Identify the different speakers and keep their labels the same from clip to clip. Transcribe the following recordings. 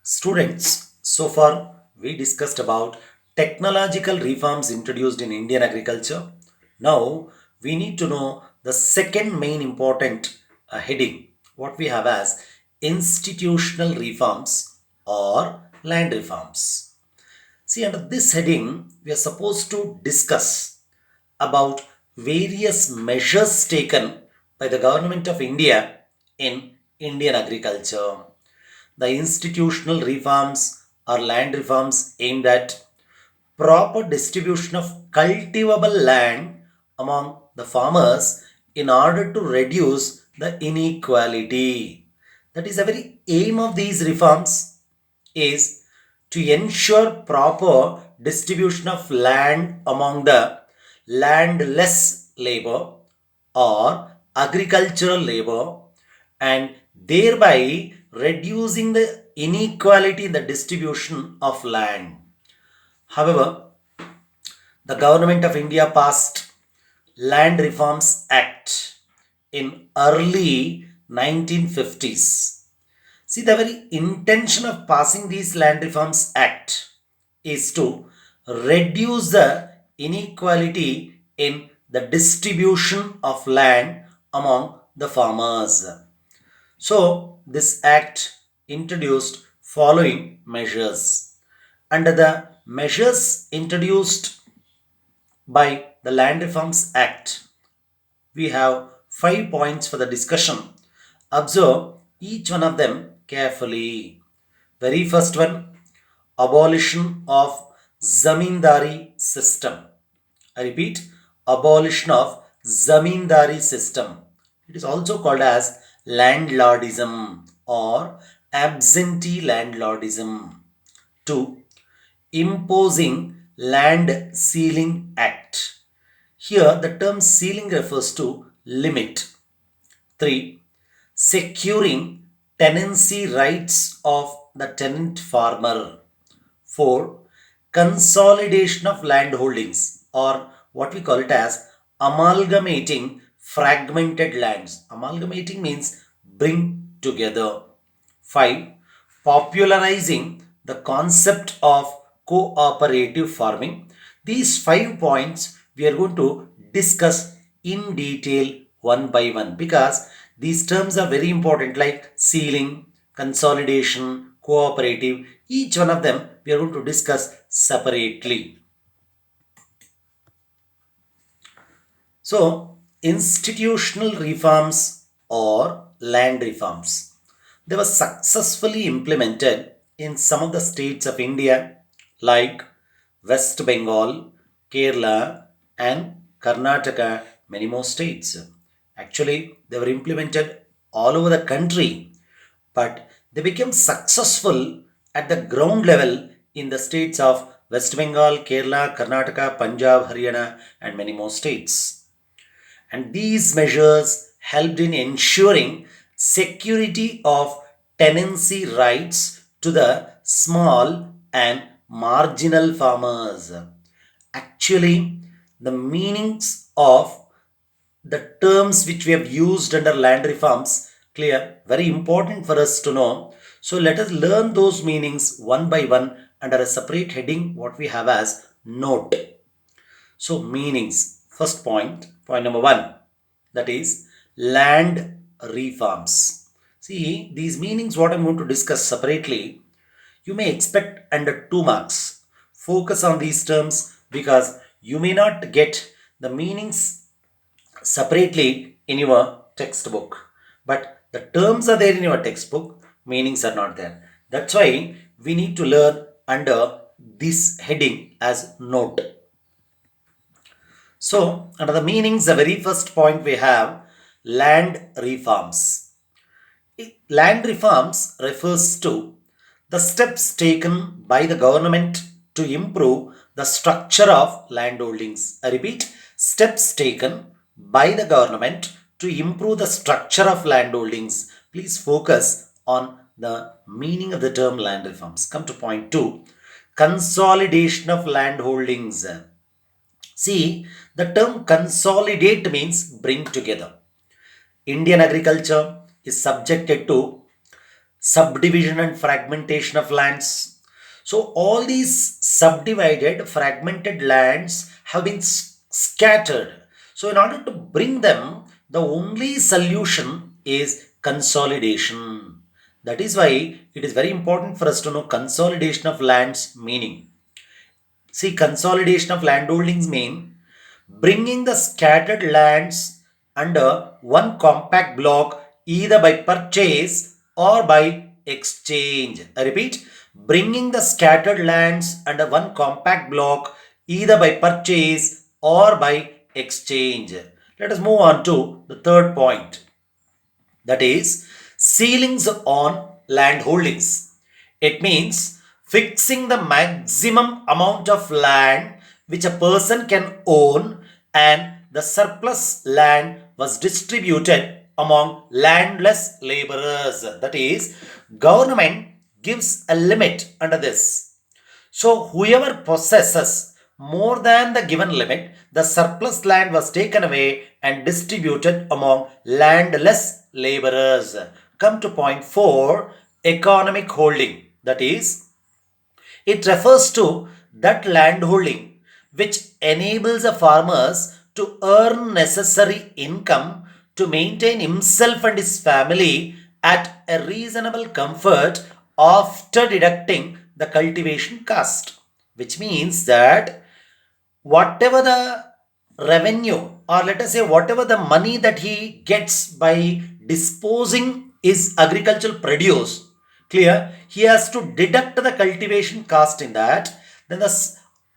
Speaker 1: Students, so far we discussed about technological reforms introduced in Indian agriculture. Now we need to know the second main important heading, what we have as institutional reforms or land reforms. See, under this heading, we are supposed to discuss about various measures taken by the government of India in Indian agriculture. The institutional reforms or land reforms aimed at proper distribution of cultivable land among the farmers in order to reduce the inequality. That is the very aim of these reforms is to ensure proper distribution of land among the landless labor or agricultural labor and thereby reducing the inequality in the distribution of land. However, the government of India passed Land Reforms Act in early 1950s. See, the very intention of passing these Land Reforms Act is to reduce the inequality in the distribution of land among the farmers. So, this act introduced following measures. Under the measures introduced by the Land Reforms Act, we have 5 points for the discussion. Observe each one of them carefully. Very first one, abolition of zamindari system. I repeat, abolition of zamindari system. It is also called as landlordism or absentee landlordism. 2. Imposing Land Ceiling Act. Here the term ceiling refers to limit. 3. Securing tenancy rights of the tenant farmer. 4. Consolidation of land holdings, or what we call it as amalgamating fragmented lands. Amalgamating means bring together. 5. Popularizing the concept of cooperative farming. These 5 points we are going to discuss in detail one by one because these terms are very important, like ceiling, consolidation, cooperative. Each one of them we are going to discuss separately. So, institutional reforms or land reforms, they were successfully implemented in some of the states of India like West Bengal, Kerala, and Karnataka, many more states. Actually, they were implemented all over the country, but they became successful at the ground level in the states of West Bengal, Kerala, Karnataka, Punjab, Haryana, and many more states. And these measures helped in ensuring security of tenancy rights to the small and marginal farmers. Actually, the meanings of the terms which we have used under land reforms, clear, very important for us to know. So let us learn those meanings one by one under a separate heading, what we have as note. So meanings, first point number one, that is land reforms. See, these meanings what I'm going to discuss separately, you may expect under 2 marks. Focus on these terms because you may not get the meanings separately in your textbook. But the terms are there in your textbook, meanings are not there. That's why we need to learn under this heading as note. So, under the meanings, the very first point we have land reforms. Land reforms refers to the steps taken by the government to improve the structure of landholdings. I repeat, steps taken by the government to improve the structure of landholdings. Please focus on the meaning of the term land reforms. Come to point 2, consolidation of landholdings. See, the term consolidate means bring together. Indian agriculture is subjected to subdivision and fragmentation of lands. So all these subdivided, fragmented lands have been scattered. So in order to bring them, the only solution is consolidation. That is why it is very important for us to know consolidation of lands meaning. See, consolidation of landholdings mean bringing the scattered lands under one compact block either by purchase or by exchange. I repeat, bringing the scattered lands under one compact block either by purchase or by exchange. Let us move on to the third point, that is ceilings on land holdings. It means fixing the maximum amount of land which a person can own, and the surplus land was distributed among landless laborers. That is, government gives a limit under this. So whoever possesses more than the given limit, the surplus land was taken away and distributed among landless laborers. Come to point 4, economic holding. That is, it refers to that landholding which enables a farmers to earn necessary income to maintain himself and his family at a reasonable comfort after deducting the cultivation cost, which means that whatever the revenue, or let us say whatever the money that he gets by disposing his agricultural produce, clear, he has to deduct the cultivation cost in that. Then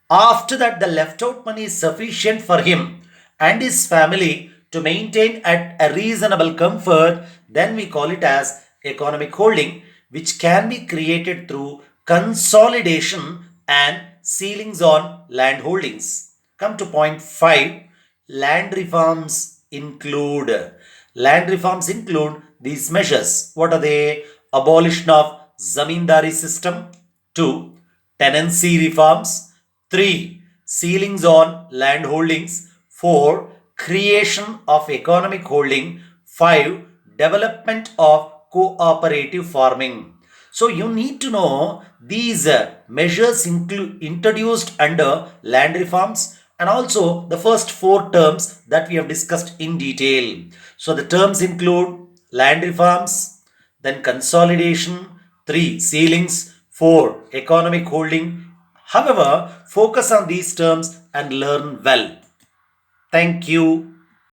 Speaker 1: after that, the left out money is sufficient for him and his family to maintain at a reasonable comfort. Then we call it as economic holding, which can be created through consolidation and ceilings on land holdings. Come to point 5, land reforms include. Land reforms include these measures. What are they? Abolition of zamindari system. 2. Tenancy reforms. 3. Ceilings on land holdings. 4. Creation of economic holding. 5. Development of cooperative farming. So you need to know these measures introduced under land reforms, and also the first four terms that we have discussed in detail. So the terms include land reforms, then consolidation, 3 ceilings, 4 economic holding. However, focus on these terms and learn well. Thank you.